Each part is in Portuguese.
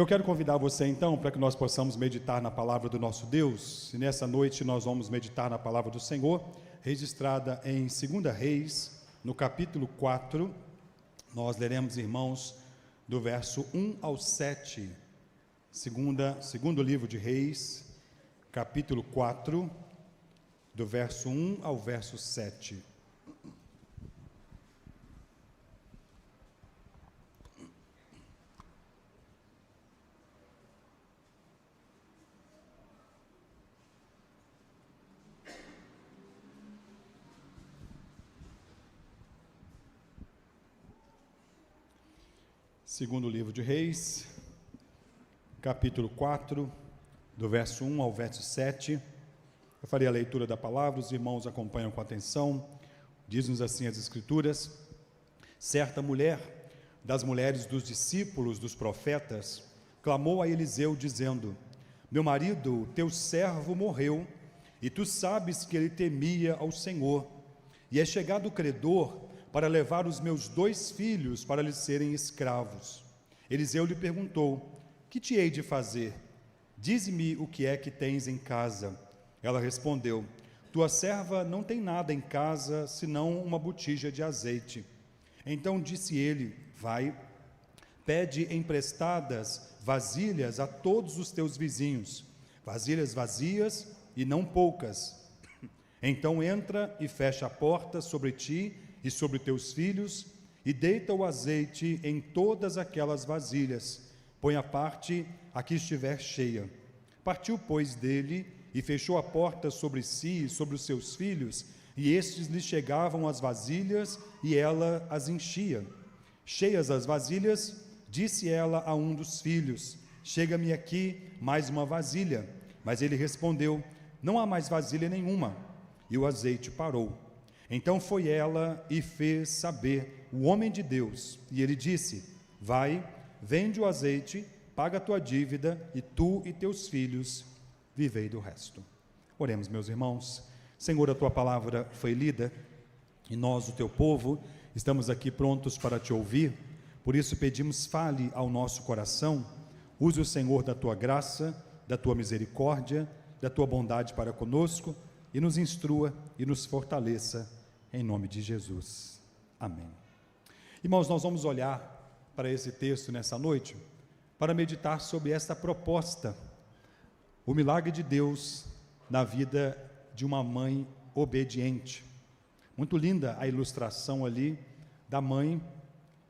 Eu quero convidar você então para que nós possamos meditar na palavra do nosso Deus, e nessa noite nós vamos meditar na palavra do Senhor, registrada em 2 Reis, no capítulo 4, nós leremos, irmãos, do verso 1 ao 7, segundo livro de Reis, capítulo 4, do verso 1 ao verso 7. Segundo livro de Reis, capítulo 4, do verso 1 ao verso 7. Eu farei a leitura da palavra, os irmãos acompanham com atenção. Diz-nos assim as Escrituras: certa mulher, das mulheres dos discípulos dos profetas, clamou a Eliseu, dizendo: meu marido, teu servo, morreu, e tu sabes que ele temia ao Senhor, e é chegado o credor para levar os meus 2 filhos para lhe serem escravos. Eliseu lhe perguntou: que te hei de fazer? Dize-me o que é que tens em casa. Ela respondeu: tua serva não tem nada em casa, senão uma botija de azeite. Então disse ele: vai, pede emprestadas vasilhas a todos os teus vizinhos, vasilhas vazias e não poucas. Então entra e fecha a porta sobre ti e sobre teus filhos, e deita o azeite em todas aquelas vasilhas, põe a parte a que estiver cheia. Partiu, pois, dele, e fechou a porta sobre si e sobre os seus filhos, e estes lhe chegavam as vasilhas, e ela as enchia. Cheias as vasilhas, disse ela a um dos filhos: chega-me aqui mais uma vasilha. Mas ele respondeu: não há mais vasilha nenhuma. E o azeite parou. Então foi ela e fez saber o homem de Deus, e ele disse: vai, vende o azeite, paga a tua dívida, e tu e teus filhos vivei do resto. Oremos, meus irmãos. Senhor, a tua palavra foi lida, e nós, o teu povo, estamos aqui prontos para te ouvir. Por isso pedimos, fale ao nosso coração. Use o Senhor da tua graça, da tua misericórdia, da tua bondade para conosco, e nos instrua e nos fortaleça, em nome de Jesus. Amém. Irmãos, nós vamos olhar para esse texto nessa noite, para meditar sobre esta proposta, o milagre de Deus na vida de uma mãe obediente. Muito linda a ilustração ali da mãe.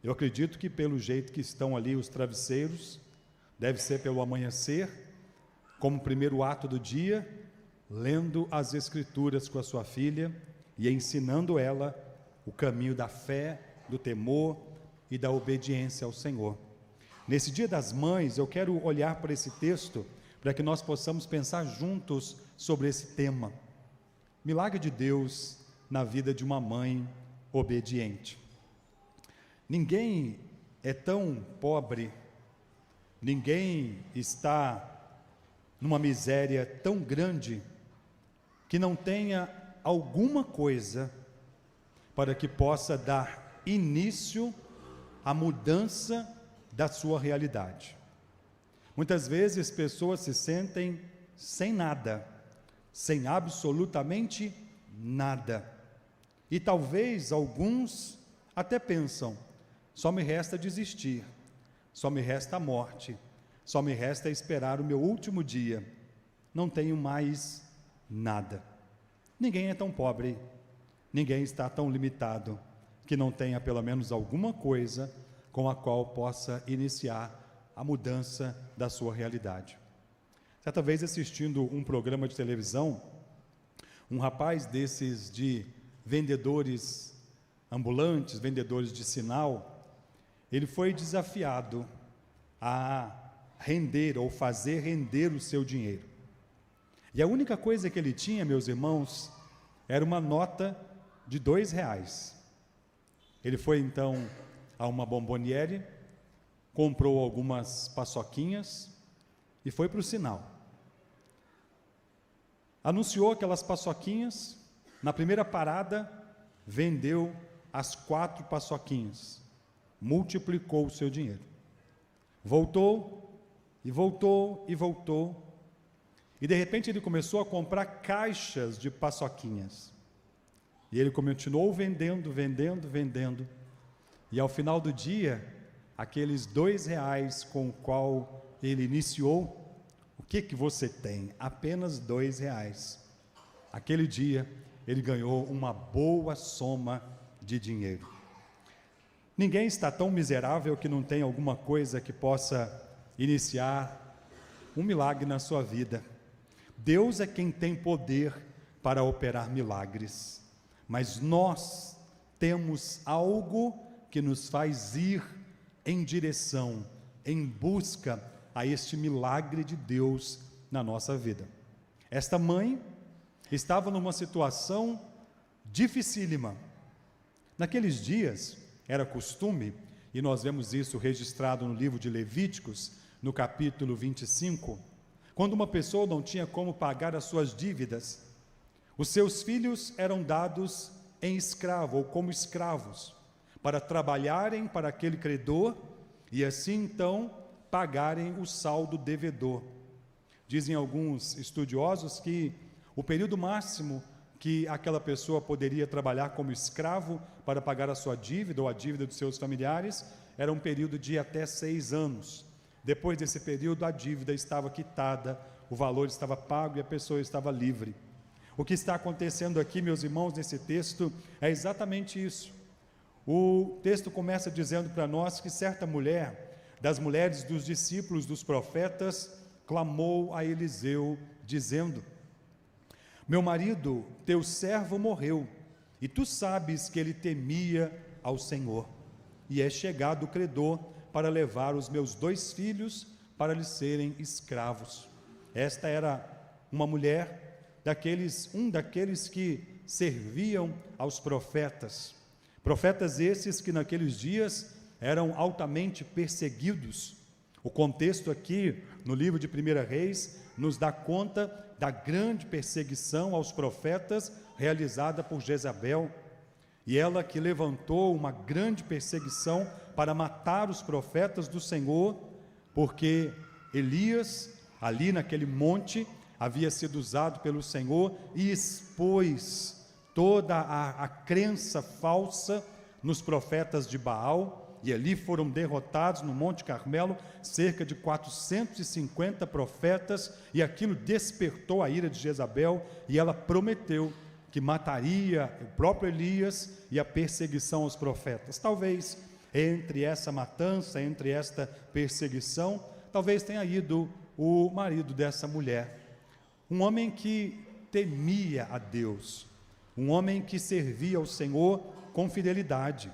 Eu acredito que pelo jeito que estão ali os travesseiros, deve ser pelo amanhecer, como primeiro ato do dia, lendo as Escrituras com a sua filha e ensinando ela o caminho da fé, do temor e da obediência ao Senhor. Nesse Dia das Mães, eu quero olhar para esse texto, para que nós possamos pensar juntos sobre esse tema. Milagre de Deus na vida de uma mãe obediente. Ninguém é tão pobre, ninguém está numa miséria tão grande, que não tenha alguma coisa para que possa dar início à mudança da sua realidade. Muitas vezes pessoas se sentem sem nada, sem absolutamente nada. E talvez alguns até pensam: só me resta desistir, só me resta a morte, só me resta esperar o meu último dia, não tenho mais nada. Ninguém é tão pobre, ninguém está tão limitado, que não tenha pelo menos alguma coisa com a qual possa iniciar a mudança da sua realidade. Certa vez, assistindo um programa de televisão, um rapaz desses de vendedores ambulantes, vendedores de sinal, ele foi desafiado a render ou fazer render o seu dinheiro. E a única coisa que ele tinha, meus irmãos, era uma nota de R$2. Ele foi então a uma bomboniere, comprou algumas paçoquinhas e foi para o sinal. Anunciou aquelas paçoquinhas, na primeira parada, vendeu as 4 paçoquinhas, multiplicou o seu dinheiro. Voltou, E voltou, e de repente ele começou a comprar caixas de paçoquinhas, e ele continuou vendendo, e ao final do dia, aqueles R$2 com o qual ele iniciou, o que você tem? Apenas R$2. Aquele dia, ele ganhou uma boa soma de dinheiro. Ninguém está tão miserável que não tem alguma coisa que possa iniciar um milagre na sua vida. Deus é quem tem poder para operar milagres, mas nós temos algo que nos faz ir em direção, em busca a este milagre de Deus na nossa vida. Esta mãe estava numa situação dificílima. Naqueles dias, era costume, e nós vemos isso registrado no livro de Levíticos, no capítulo 25, quando uma pessoa não tinha como pagar as suas dívidas, os seus filhos eram dados em escravo, ou como escravos, para trabalharem para aquele credor, e assim então pagarem o saldo devedor. Dizem alguns estudiosos que o período máximo que aquela pessoa poderia trabalhar como escravo para pagar a sua dívida ou a dívida dos seus familiares era um período de até 6 anos. Depois desse período, a dívida estava quitada, o valor estava pago e a pessoa estava livre. O que está acontecendo aqui, meus irmãos, nesse texto, é exatamente isso. O texto começa dizendo para nós que certa mulher, das mulheres dos discípulos dos profetas, clamou a Eliseu, dizendo: meu marido, teu servo, morreu, e tu sabes que ele temia ao Senhor, e é chegado o credor para levar os meus 2 filhos para lhes serem escravos. Esta era uma mulher um daqueles que serviam aos profetas. Profetas esses que naqueles dias eram altamente perseguidos. O contexto aqui, no livro de 1 Reis, nos dá conta da grande perseguição aos profetas realizada por Jezabel, e ela que levantou uma grande perseguição para matar os profetas do Senhor, porque Elias, ali naquele monte, havia sido usado pelo Senhor e expôs toda a crença falsa nos profetas de Baal, e ali foram derrotados no Monte Carmelo cerca de 450 profetas, e aquilo despertou a ira de Jezabel, e ela prometeu que mataria o próprio Elias e a perseguição aos profetas. Talvez entre essa matança, entre esta perseguição, talvez tenha ido o marido dessa mulher, um homem que temia a Deus, um homem que servia ao Senhor com fidelidade.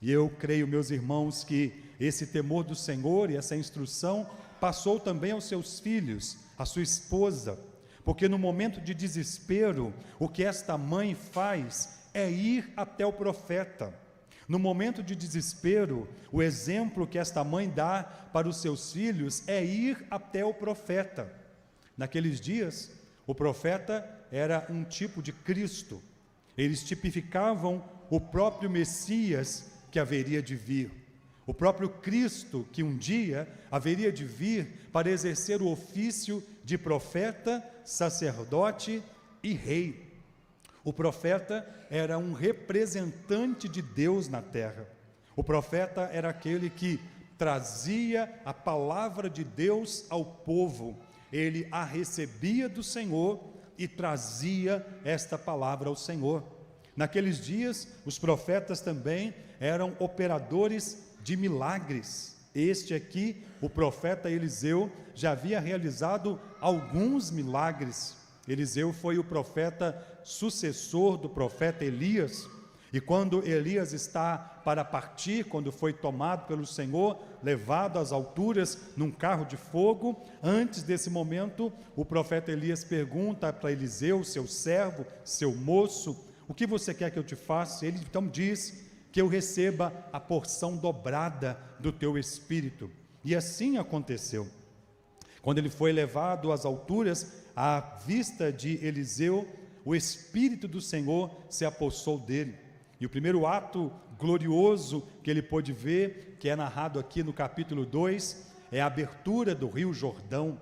E eu creio, meus irmãos, que esse temor do Senhor e essa instrução passou também aos seus filhos, à sua esposa, porque no momento de desespero, o que esta mãe faz é ir até o profeta. No momento de desespero, o exemplo que esta mãe dá para os seus filhos é ir até o profeta. Naqueles dias, o profeta era um tipo de Cristo. Eles tipificavam o próprio Messias que haveria de vir, o próprio Cristo que um dia haveria de vir para exercer o ofício de profeta, sacerdote e rei. O profeta era um representante de Deus na terra. O profeta era aquele que trazia a palavra de Deus ao povo. Ele a recebia do Senhor e trazia esta palavra ao Senhor. Naqueles dias, os profetas também eram operadores de milagres. Este aqui, o profeta Eliseu, já havia realizado alguns milagres. Eliseu foi o profeta sucessor do profeta Elias, e quando Elias está para partir, quando foi tomado pelo Senhor, levado às alturas num carro de fogo, antes desse momento, o profeta Elias pergunta para Eliseu, seu servo, seu moço: o que você quer que eu te faça? Ele então diz: que eu receba a porção dobrada do teu espírito. E assim aconteceu. Quando ele foi levado às alturas, à vista de Eliseu, o Espírito do Senhor se apossou dele. E o primeiro ato glorioso que ele pôde ver, que é narrado aqui no capítulo 2, é a abertura do rio Jordão.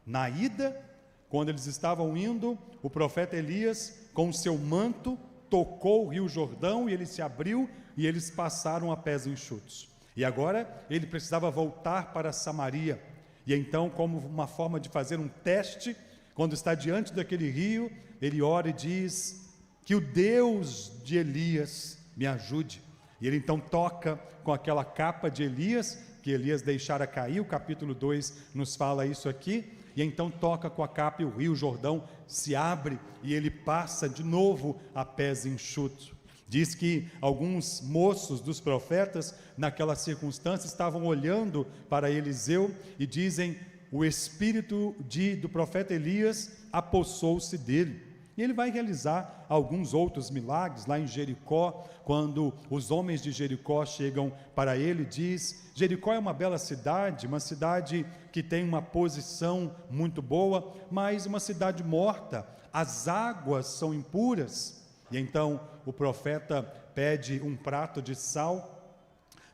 Na ida, quando eles estavam indo, o profeta Elias, com o seu manto, tocou o rio Jordão e ele se abriu e eles passaram a pés enxutos. E agora ele precisava voltar para Samaria. E então, como uma forma de fazer um teste, quando está diante daquele rio, ele ora e diz: que o Deus de Elias me ajude. E ele então toca com aquela capa de Elias, que Elias deixara cair, o capítulo 2 nos fala isso aqui, e então toca com a capa e o rio Jordão se abre e ele passa de novo a pés enxutos. Diz que alguns moços dos profetas, naquela circunstância, estavam olhando para Eliseu e dizem: o espírito do profeta Elias apossou-se dele. E ele vai realizar alguns outros milagres lá em Jericó, quando os homens de Jericó chegam para ele, diz: Jericó é uma bela cidade, uma cidade que tem uma posição muito boa, mas uma cidade morta, as águas são impuras. E então o profeta pede um prato de sal,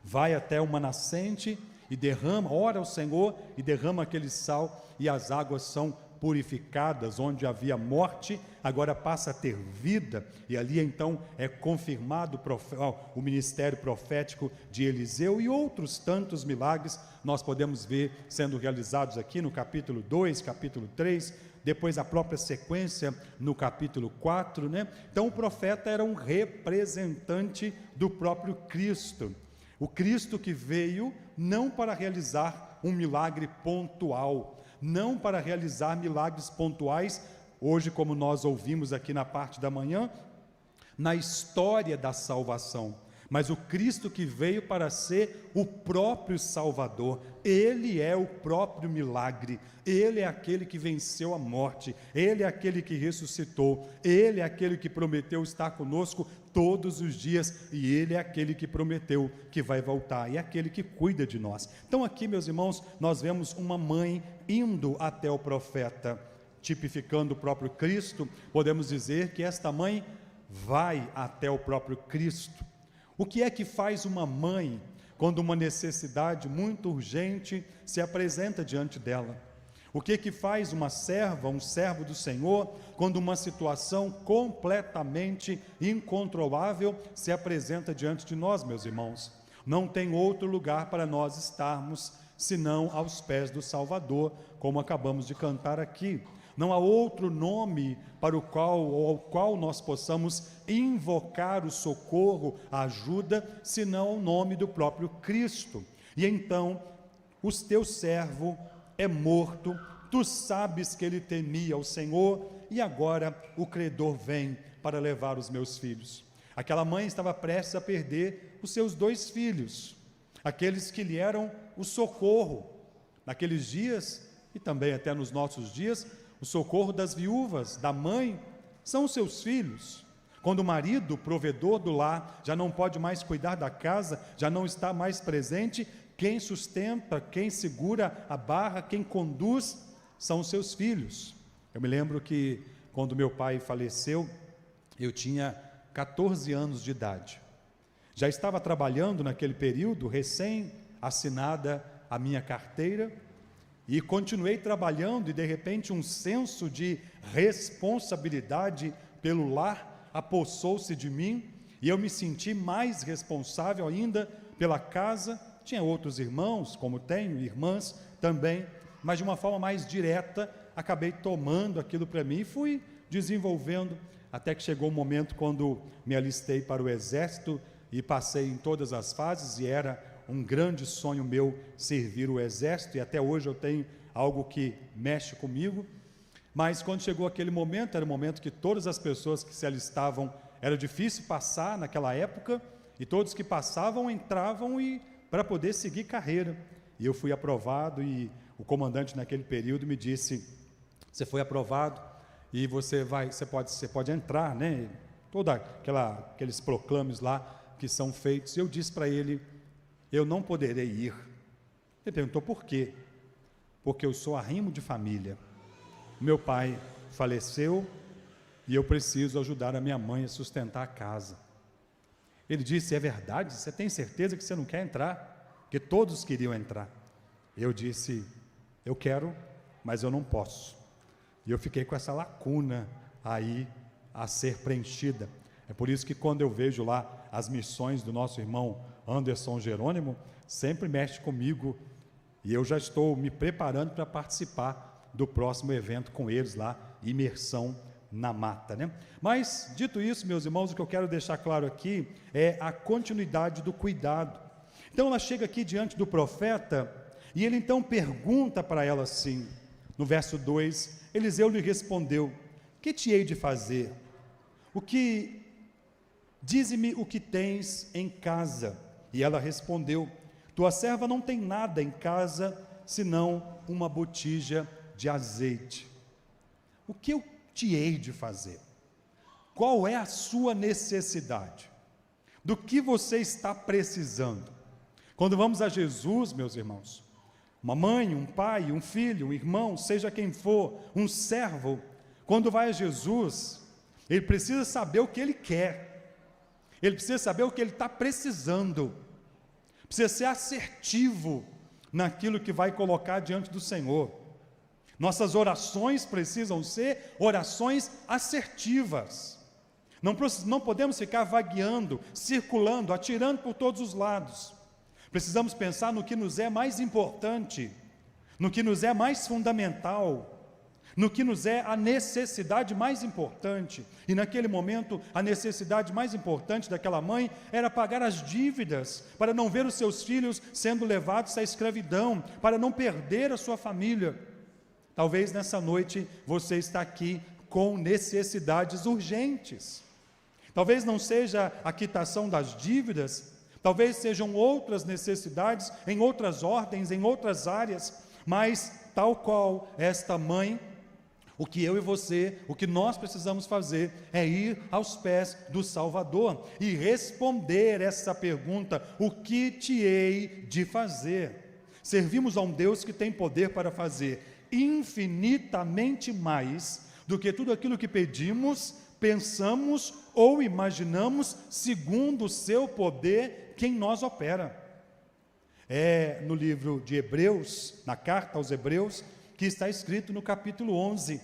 vai até uma nascente e derrama, ora ao Senhor e derrama aquele sal, e as águas são purificadas. Onde havia morte, agora passa a ter vida, e ali então é confirmado o ministério profético de Eliseu, e outros tantos milagres nós podemos ver sendo realizados aqui no capítulo 2, capítulo 3, depois a própria sequência no capítulo 4, né? Então o profeta era um representante do próprio Cristo, o Cristo que veio não para realizar um milagre pontual, não para realizar milagres pontuais, hoje como nós ouvimos aqui na parte da manhã, na história da salvação, mas o Cristo que veio para ser o próprio Salvador. Ele é o próprio milagre, Ele é aquele que venceu a morte, Ele é aquele que ressuscitou, Ele é aquele que prometeu estar conosco todos os dias, e Ele é aquele que prometeu que vai voltar, e é aquele que cuida de nós. Então aqui, meus irmãos, nós vemos uma mãe indo até o profeta, tipificando o próprio Cristo. Podemos dizer que esta mãe vai até o próprio Cristo. O que é que faz uma mãe quando uma necessidade muito urgente se apresenta diante dela? O que é que faz uma serva, um servo do Senhor, quando uma situação completamente incontrolável se apresenta diante de nós, meus irmãos? Não tem outro lugar para nós estarmos senão aos pés do Salvador, como acabamos de cantar aqui. Não há outro nome para ao qual nós possamos invocar o socorro, a ajuda, senão o nome do próprio Cristo. E então, o teu servo é morto, tu sabes que ele temia o Senhor, e agora o credor vem para levar os meus filhos. Aquela mãe estava prestes a perder os seus 2 filhos, aqueles que lhe eram o socorro. Naqueles dias, e também até nos nossos dias, o socorro das viúvas, da mãe, são os seus filhos. Quando o marido, o provedor do lar, já não pode mais cuidar da casa, já não está mais presente, quem sustenta, quem segura a barra, quem conduz, são os seus filhos. Eu me lembro que quando meu pai faleceu, eu tinha 14 anos de idade. Já estava trabalhando naquele período, recém-assinada a minha carteira, e continuei trabalhando, e de repente um senso de responsabilidade pelo lar apossou-se de mim, e eu me senti mais responsável ainda pela casa. Tinha outros irmãos, como tenho, irmãs também, mas de uma forma mais direta, acabei tomando aquilo para mim e fui desenvolvendo, até que chegou o momento quando me alistei para o exército e passei em todas as fases, e era um grande sonho meu servir o exército, e até hoje eu tenho algo que mexe comigo. Mas quando chegou aquele momento, era o momento que todas as pessoas que se alistavam, era difícil passar naquela época, e todos que passavam entravam para poder seguir carreira, e eu fui aprovado, e o comandante naquele período me disse: você foi aprovado e você pode entrar, né? Toda aqueles proclames lá que são feitos. E eu disse para ele: eu não poderei ir. Ele perguntou por quê? Porque eu sou arrimo de família. Meu pai faleceu e eu preciso ajudar a minha mãe a sustentar a casa. Ele disse: é verdade? Você tem certeza que você não quer entrar? Porque todos queriam entrar. Eu disse, eu quero, mas eu não posso. E eu fiquei com essa lacuna aí a ser preenchida. É por isso que quando eu vejo lá as missões do nosso irmão Anderson Jerônimo, sempre mexe comigo, e eu já estou me preparando para participar do próximo evento com eles lá, Imersão na Mata, né? Mas, dito isso, meus irmãos, o que eu quero deixar claro aqui é a continuidade do cuidado. Então ela chega aqui diante do profeta, e ele então pergunta para ela assim, no verso 2, Eliseu lhe respondeu, que te hei de fazer? Dize-me o que tens em casa. E ela respondeu, tua serva não tem nada em casa, senão uma botija de azeite. O que eu te hei de fazer? Qual é a sua necessidade? Do que você está precisando? Quando vamos a Jesus, meus irmãos, uma mãe, um pai, um filho, um irmão, seja quem for, um servo, quando vai a Jesus, ele precisa saber o que ele quer, ele precisa saber o que ele está precisando, precisa ser assertivo naquilo que vai colocar diante do Senhor. Nossas orações precisam ser orações assertivas, não podemos ficar vagueando, circulando, atirando por todos os lados. Precisamos pensar no que nos é mais importante, no que nos é mais fundamental, no que nos é a necessidade mais importante. E naquele momento, a necessidade mais importante daquela mãe era pagar as dívidas, para não ver os seus filhos sendo levados à escravidão, para não perder a sua família. Talvez nessa noite você está aqui com necessidades urgentes. Talvez não seja a quitação das dívidas, talvez sejam outras necessidades, em outras ordens, em outras áreas, mas tal qual esta mãe, o que eu e você, o que nós precisamos fazer é ir aos pés do Salvador e responder essa pergunta, o que te hei de fazer? Servimos a um Deus que tem poder para fazer infinitamente mais do que tudo aquilo que pedimos, pensamos ou imaginamos, segundo o seu poder que em nós opera. É no livro de Hebreus, na carta aos Hebreus, que está escrito no capítulo 11,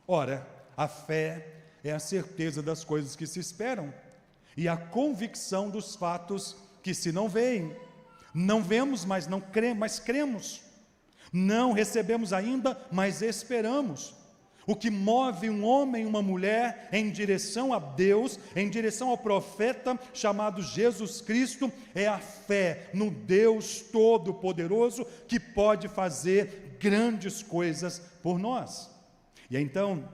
ora, a fé é a certeza das coisas que se esperam, e a convicção dos fatos que se não veem. Não vemos, mas cremos. Não recebemos ainda, mas esperamos. O que move um homem e uma mulher em direção a Deus, em direção ao profeta chamado Jesus Cristo, é a fé no Deus Todo-Poderoso que pode fazer grandes coisas por nós. E então,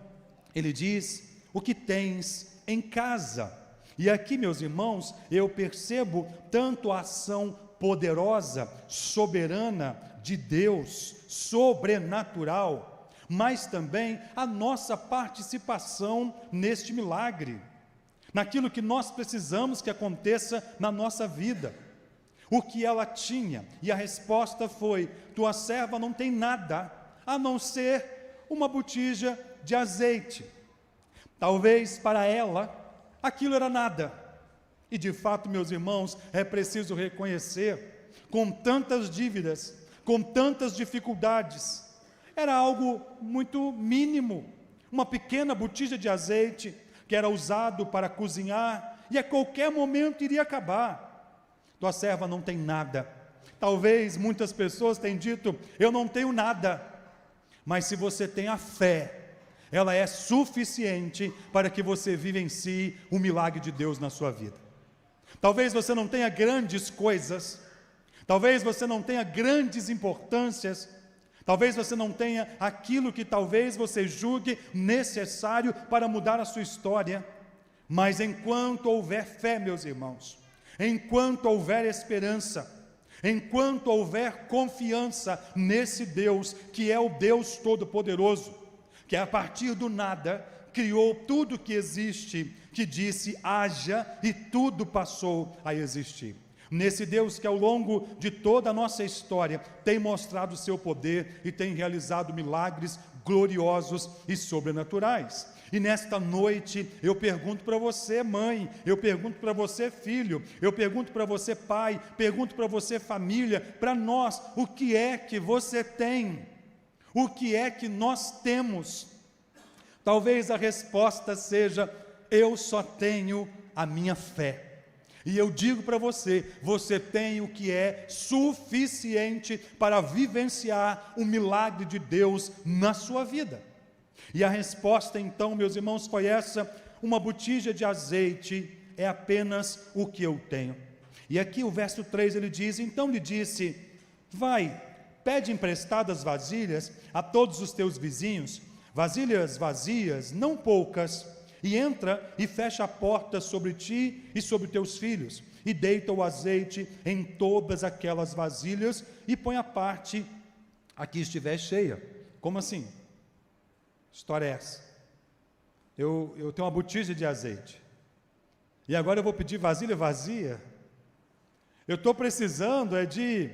ele diz, o que tens em casa? E aqui, meus irmãos, eu percebo tanto a ação poderosa, soberana de Deus, sobrenatural, mas também a nossa participação neste milagre, naquilo que nós precisamos que aconteça na nossa vida. O que ela tinha, e a resposta foi, tua serva não tem nada, a não ser uma botija de azeite. Talvez para ela, aquilo era nada, e de fato, meus irmãos, é preciso reconhecer, com tantas dívidas, com tantas dificuldades, era algo muito mínimo, uma pequena botija de azeite, que era usado para cozinhar, e a qualquer momento iria acabar. Tua serva não tem nada. Talvez muitas pessoas tenham dito, eu não tenho nada, mas se você tem a fé, ela é suficiente para que você vivencie o milagre de Deus na sua vida. Talvez você não tenha grandes coisas, talvez você não tenha grandes importâncias, talvez você não tenha aquilo que talvez você julgue necessário para mudar a sua história, mas enquanto houver fé, meus irmãos, enquanto houver esperança, enquanto houver confiança nesse Deus, que é o Deus Todo-Poderoso, que a partir do nada criou tudo que existe, que disse haja e tudo passou a existir. nesse Deus que ao longo de toda a nossa história tem mostrado o seu poder e tem realizado milagres gloriosos e sobrenaturais. E nesta noite eu pergunto para você, mãe, eu pergunto para você, filho, eu pergunto para você, pai, pergunto para você, família, para nós, o que é que você tem? O que é que nós temos? Talvez a resposta seja: eu só tenho a minha fé. E eu digo para você, você tem o que é suficiente para vivenciar o milagre de Deus na sua vida. E a resposta então, meus irmãos, foi essa: uma botija de azeite é apenas o que eu tenho. E aqui o verso 3 ele diz: então lhe disse, vai, pede emprestadas vasilhas a todos os teus vizinhos, vasilhas vazias, não poucas, e entra e fecha a porta sobre ti e sobre teus filhos, e deita o azeite em todas aquelas vasilhas, e põe a parte a que estiver cheia. Como assim? História é essa? Eu tenho uma botija de azeite, e agora eu vou pedir vasilha vazia? Eu estou precisando de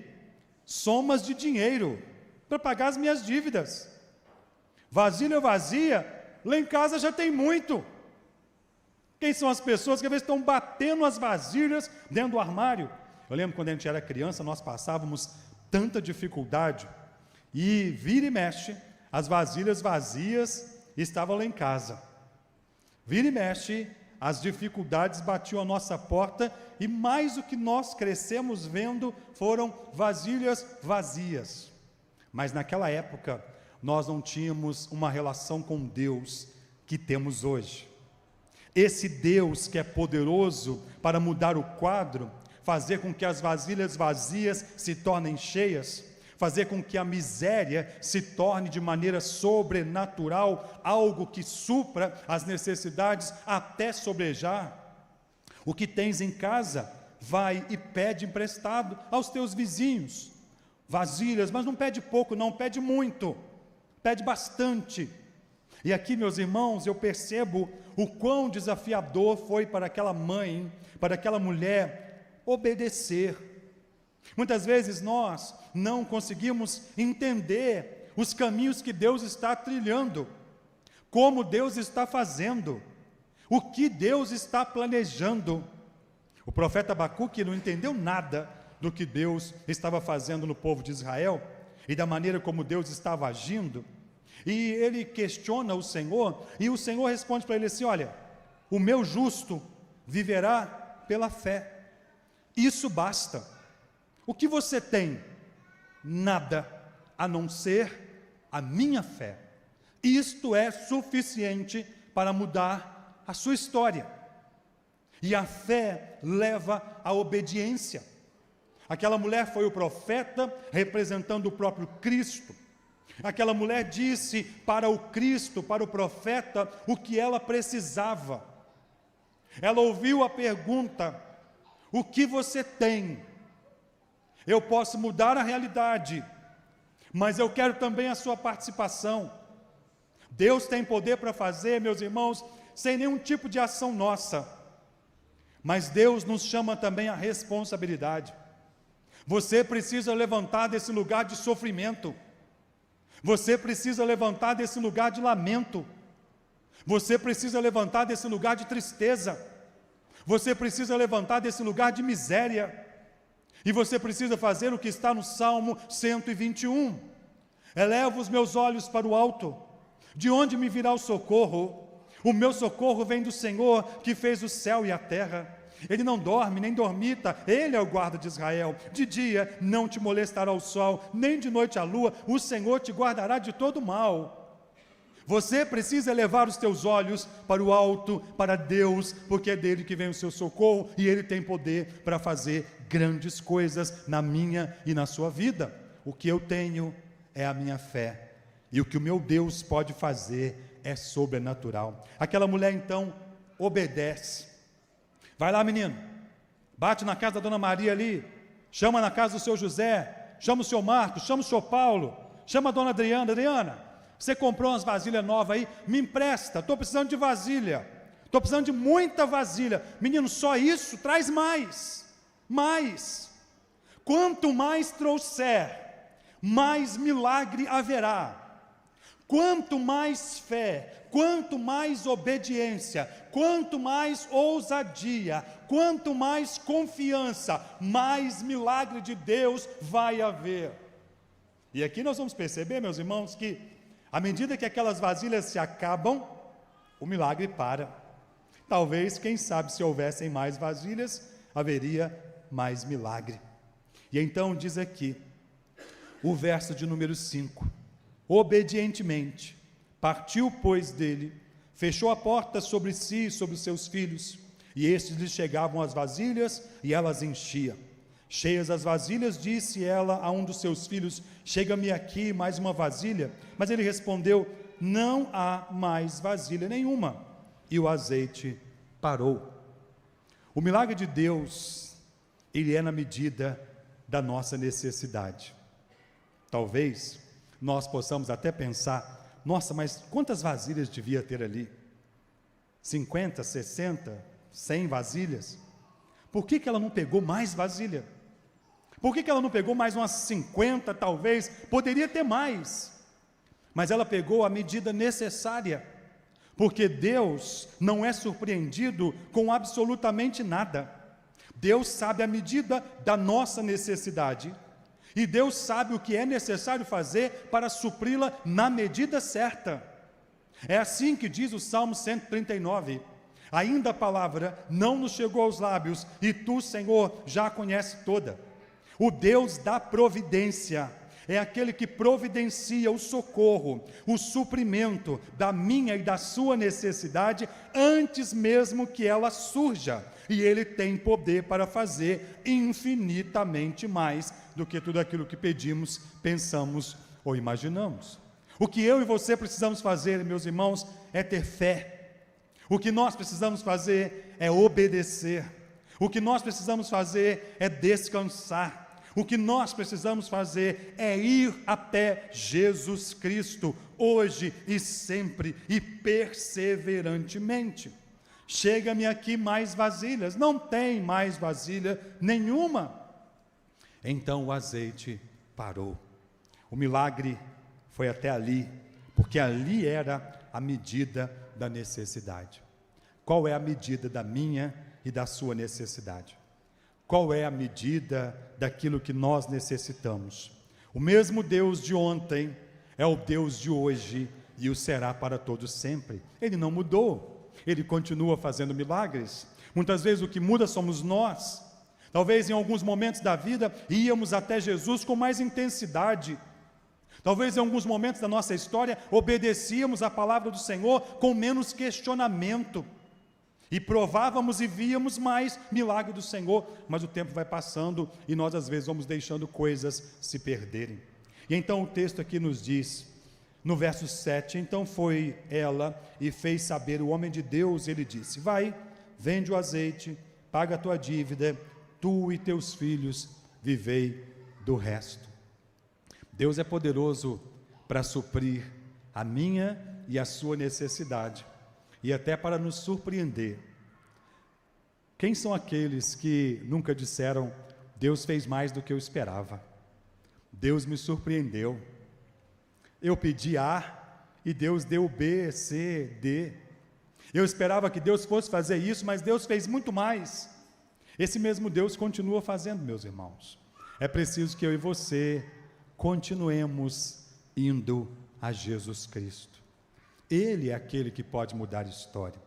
somas de dinheiro para pagar as minhas dívidas. Vasilha vazia, lá em casa já tem muito. Quem são as pessoas que às vezes estão batendo as vasilhas dentro do armário? Eu lembro quando a gente era criança, nós passávamos tanta dificuldade, e vira e mexe, as vasilhas vazias estavam lá em casa. Vira e mexe, as dificuldades batiam a nossa porta, e mais o que nós crescemos vendo foram vasilhas vazias. Mas naquela época, nós não tínhamos uma relação com Deus que temos hoje. Esse Deus que é poderoso para mudar o quadro, fazer com que as vasilhas vazias se tornem cheias, fazer com que a miséria se torne de maneira sobrenatural, algo que supra as necessidades até sobrejar. O que tens em casa, vai e pede emprestado aos teus vizinhos, vasilhas, mas não pede pouco não, pede muito, pede bastante. E aqui, meus irmãos, eu percebo o quão desafiador foi para aquela mãe, para aquela mulher, obedecer. Muitas vezes nós não conseguimos entender os caminhos que Deus está trilhando, como Deus está fazendo, o que Deus está planejando. O profeta Abacuque não entendeu nada do que Deus estava fazendo no povo de Israel e da maneira como Deus estava agindo. E ele questiona o Senhor, e o Senhor responde para ele assim: olha, o meu justo viverá pela fé, isso basta. O que você tem? Nada, a não ser a minha fé. Isto é suficiente para mudar a sua história. E a fé leva à obediência. Aquela mulher foi o profeta representando o próprio Cristo. Aquela mulher disse para o Cristo, para o profeta, o que ela precisava. Ela ouviu a pergunta: o que você tem? Eu posso mudar a realidade, mas eu quero também a sua participação. Deus tem poder para fazer, meus irmãos, sem nenhum tipo de ação nossa, mas Deus nos chama também à responsabilidade. Você precisa levantar desse lugar de sofrimento. Você precisa levantar desse lugar de lamento. Você precisa levantar desse lugar de tristeza. Você precisa levantar desse lugar de miséria. E você precisa fazer o que está no Salmo 121. Elevo os meus olhos para o alto. De onde me virá o socorro? O meu socorro vem do Senhor, que fez o céu e a terra. Ele não dorme, nem dormita, Ele é o guarda de Israel. De dia não te molestará o sol, nem de noite a lua, o Senhor te guardará de todo mal. Você precisa levar os teus olhos para o alto, para Deus, porque é dele que vem o seu socorro, e Ele tem poder para fazer grandes coisas na minha e na sua vida. O que eu tenho é a minha fé, e o que o meu Deus pode fazer é sobrenatural. Aquela mulher então obedece. Vai lá, menino, bate na casa da dona Maria ali, chama na casa do seu José, chama o seu Marcos, chama o seu Paulo, chama a dona Adriana. Adriana, você comprou umas vasilhas novas aí, me empresta, estou precisando de vasilha, estou precisando de muita vasilha. Menino, só isso, traz mais. mais. Quanto mais trouxer, mais milagre haverá. Quanto mais fé, quanto mais obediência, quanto mais ousadia, quanto mais confiança, mais milagre de Deus vai haver. E aqui nós vamos perceber, meus irmãos, que à medida que aquelas vasilhas se acabam, o milagre para. Talvez, quem sabe, se houvessem mais vasilhas, haveria mais milagre. E então diz aqui, o verso de número 5, obedientemente, partiu, pois, dele, fechou a porta sobre si e sobre os seus filhos, e estes lhe chegavam as vasilhas, e elas enchia. Cheias as vasilhas, disse ela a um dos seus filhos, chega-me aqui mais uma vasilha, mas ele respondeu, não há mais vasilha nenhuma, e o azeite parou. O milagre de Deus, ele é na medida da nossa necessidade. Talvez nós possamos até pensar, nossa, mas quantas vasilhas devia ter ali? 50, 60, 100 vasilhas? Por que ela não pegou mais vasilha? Por que ela não pegou mais umas 50, talvez? Poderia ter mais, mas ela pegou a medida necessária, porque Deus não é surpreendido com absolutamente nada. Deus sabe a medida da nossa necessidade, e Deus sabe o que é necessário fazer para supri-la na medida certa. É assim que diz o Salmo 139, ainda a palavra não nos chegou aos lábios, e tu, Senhor, já a conheces toda. O Deus da providência é aquele que providencia o socorro, o suprimento da minha e da sua necessidade antes mesmo que ela surja. E Ele tem poder para fazer infinitamente mais do que tudo aquilo que pedimos, pensamos ou imaginamos. O que eu e você precisamos fazer, meus irmãos, é ter fé. O que nós precisamos fazer é obedecer. O que nós precisamos fazer é descansar. O que nós precisamos fazer é ir até Jesus Cristo, hoje e sempre, e perseverantemente. Chega-me aqui mais vasilhas, não tem mais vasilha nenhuma. Então o azeite parou. O milagre foi até ali, porque ali era a medida da necessidade. Qual é a medida da minha e da sua necessidade? Qual é a medida daquilo que nós necessitamos? O mesmo Deus de ontem é o Deus de hoje e o será para todos sempre. Ele não mudou, Ele continua fazendo milagres. Muitas vezes o que muda somos nós. Talvez em alguns momentos da vida íamos até Jesus com mais intensidade. Talvez em alguns momentos da nossa história obedecíamos a palavra do Senhor com menos questionamento. E provávamos e víamos mais milagre do Senhor, mas o tempo vai passando e nós às vezes vamos deixando coisas se perderem. E então o texto aqui nos diz, no verso 7, então foi ela e fez saber o homem de Deus, ele disse, vai, vende o azeite, paga a tua dívida, tu e teus filhos vivei do resto. Deus é poderoso para suprir a minha e a sua necessidade, e até para nos surpreender. Quem são aqueles que nunca disseram, Deus fez mais do que eu esperava, Deus me surpreendeu, eu pedi A e Deus deu B, C, D, eu esperava que Deus fosse fazer isso, mas Deus fez muito mais. Esse mesmo Deus continua fazendo, meus irmãos. É preciso que eu e você continuemos indo a Jesus Cristo. Ele é aquele que pode mudar a história.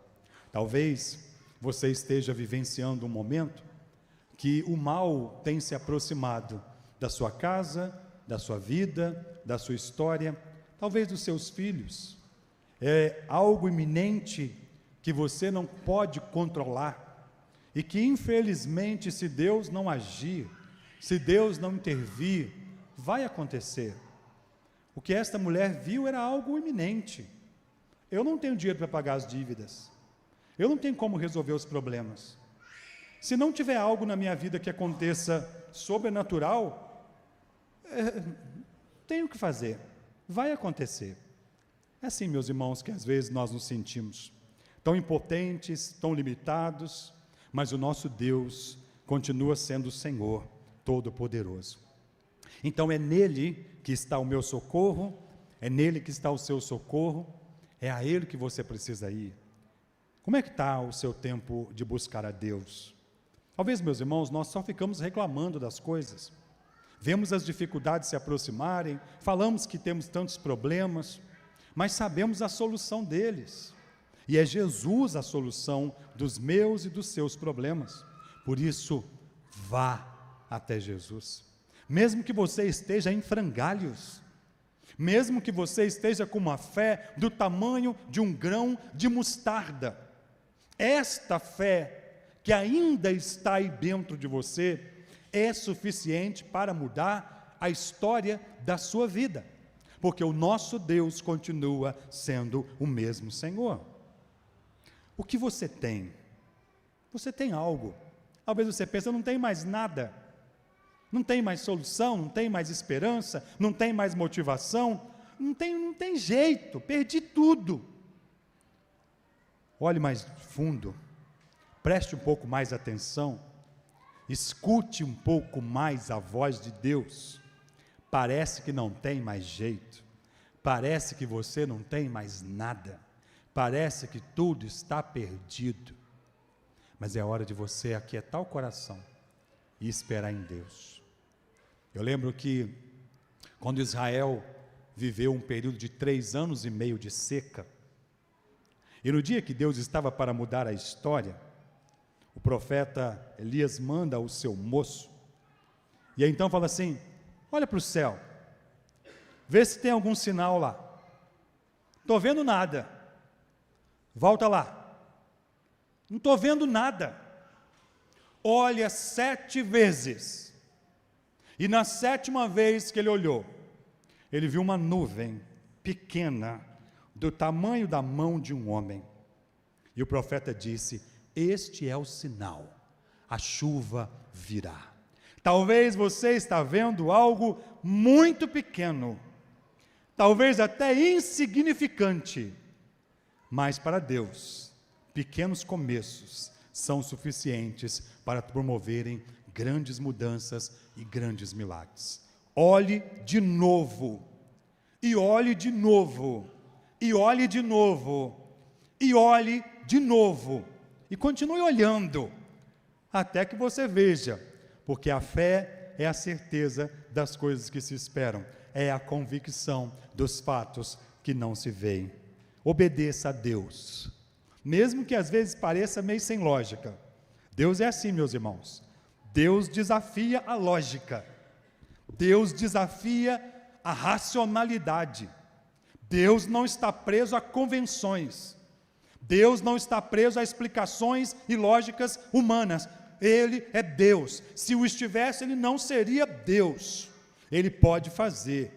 Talvez você esteja vivenciando um momento que o mal tem se aproximado da sua casa, da sua vida, da sua história, talvez dos seus filhos. É algo iminente que você não pode controlar e que, infelizmente, se Deus não agir, se Deus não intervir, vai acontecer. O que esta mulher viu era algo iminente. Eu não tenho dinheiro para pagar as dívidas. Eu não tenho como resolver os problemas. Se não tiver algo na minha vida que aconteça sobrenatural, tenho que fazer. Vai acontecer. É assim, meus irmãos, que às vezes nós nos sentimos tão impotentes, tão limitados, mas o nosso Deus continua sendo o Senhor Todo-Poderoso. Então é nele que está o meu socorro, é nele que está o seu socorro, é a ele que você precisa ir. Como é que está o seu tempo de buscar a Deus? Talvez, meus irmãos, nós só ficamos reclamando das coisas, vemos as dificuldades se aproximarem, falamos que temos tantos problemas, mas sabemos a solução deles, e é Jesus a solução dos meus e dos seus problemas. Por isso, vá até Jesus, mesmo que você esteja em frangalhos, mesmo que você esteja com uma fé do tamanho de um grão de mostarda, esta fé que ainda está aí dentro de você é suficiente para mudar a história da sua vida, porque o nosso Deus continua sendo o mesmo Senhor. O que você tem? Você tem algo. Talvez você pense, eu não tenho mais nada, não tem mais solução, não tem mais esperança, não tem mais motivação, não tem jeito, perdi tudo. Olhe mais fundo, preste um pouco mais atenção, escute um pouco mais a voz de Deus. Parece que não tem mais jeito, parece que você não tem mais nada, parece que tudo está perdido, mas é hora de você aquietar o coração e esperar em Deus. Eu lembro que quando Israel viveu um período de 3 anos e meio de seca, e no dia que Deus estava para mudar a história, o profeta Elias manda o seu moço, e aí então fala assim, olha para o céu, vê se tem algum sinal lá. Estou vendo nada. Volta lá. Não estou vendo nada. Olha 7 vezes. E na 7ª vez que ele olhou, ele viu uma nuvem pequena, do tamanho da mão de um homem. E o profeta disse, este é o sinal, a chuva virá. Talvez você está vendo algo muito pequeno, talvez até insignificante, mas para Deus, pequenos começos são suficientes para promoverem grandes mudanças e grandes milagres. Olhe de novo, e olhe de novo, e olhe de novo, e olhe de novo, e continue olhando, até que você veja, porque a fé é a certeza das coisas que se esperam, é a convicção dos fatos que não se veem. Obedeça a Deus, mesmo que às vezes pareça meio sem lógica. Deus é assim, meus irmãos, Deus desafia a lógica, Deus desafia a racionalidade, Deus não está preso a convenções, Deus não está preso a explicações e lógicas humanas. Ele é Deus. Se o estivesse, ele não seria Deus. Ele pode fazer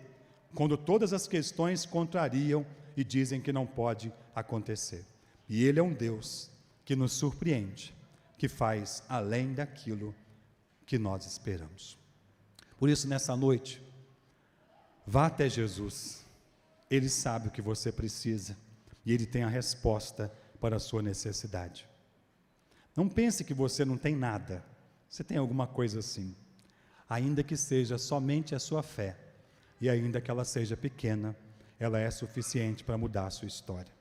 quando todas as questões contrariam e dizem que não pode acontecer. E ele é um Deus que nos surpreende, que faz além daquilo que nós esperamos. Por isso, nessa noite, vá até Jesus. Ele sabe o que você precisa e ele tem a resposta para a sua necessidade. Não pense que você não tem nada, você tem alguma coisa assim, ainda que seja somente a sua fé, e ainda que ela seja pequena, ela é suficiente para mudar a sua história.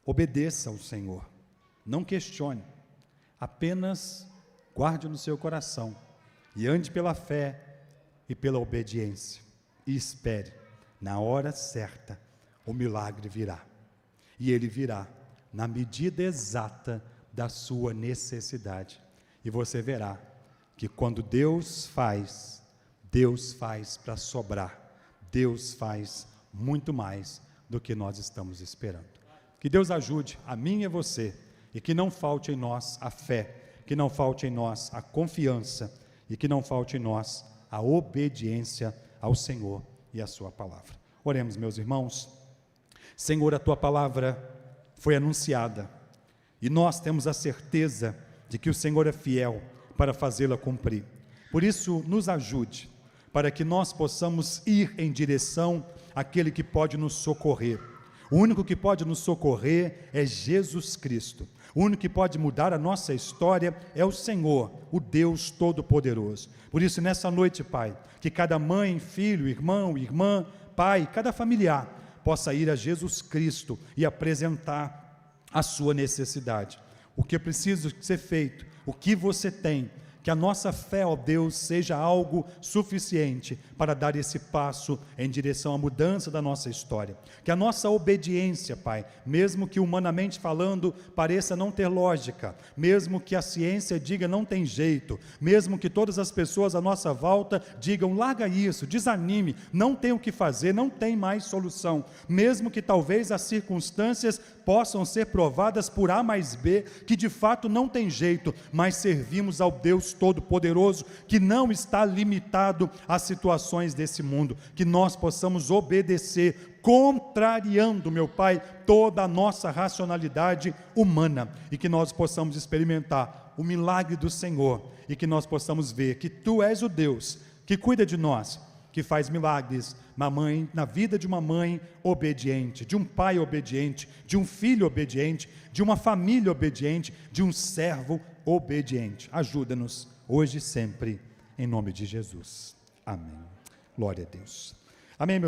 Obedeça ao Senhor, não questione, apenas guarde no seu coração, e ande pela fé e pela obediência, e espere, na hora certa, o milagre virá, e ele virá na medida exata da sua necessidade, e você verá que quando Deus faz para sobrar, Deus faz muito mais do que nós estamos esperando. Que Deus ajude a mim e a você, e que não falte em nós a fé, que não falte em nós a confiança, e que não falte em nós a obediência ao Senhor e à sua palavra. Oremos, meus irmãos. Senhor, a tua palavra foi anunciada, e nós temos a certeza de que o Senhor é fiel para fazê-la cumprir. Por isso, nos ajude, para que nós possamos ir em direção àquele que pode nos socorrer. O único que pode nos socorrer é Jesus Cristo. O único que pode mudar a nossa história é o Senhor, o Deus Todo-Poderoso. Por isso, nessa noite, Pai, que cada mãe, filho, irmão, irmã, pai, cada familiar possa ir a Jesus Cristo e apresentar a sua necessidade. O que precisa ser feito, o que você tem, que a nossa fé, ó Deus, seja algo suficiente para dar esse passo em direção à mudança da nossa história. Que a nossa obediência, Pai, mesmo que humanamente falando pareça não ter lógica, mesmo que a ciência diga não tem jeito, mesmo que todas as pessoas à nossa volta digam larga isso, desanime, não tem o que fazer, não tem mais solução, mesmo que talvez as circunstâncias possam ser provadas por A mais B, que de fato não tem jeito, mas servimos ao Deus Todo-Poderoso, que não está limitado às situações desse mundo, que nós possamos obedecer, contrariando, meu Pai, toda a nossa racionalidade humana, e que nós possamos experimentar o milagre do Senhor, e que nós possamos ver que Tu és o Deus que cuida de nós, que faz milagres na vida de uma mãe obediente, de um pai obediente, de um filho obediente, de uma família obediente, de um servo obediente. Ajuda-nos hoje e sempre, em nome de Jesus. Amém. Glória a Deus. Amém, meu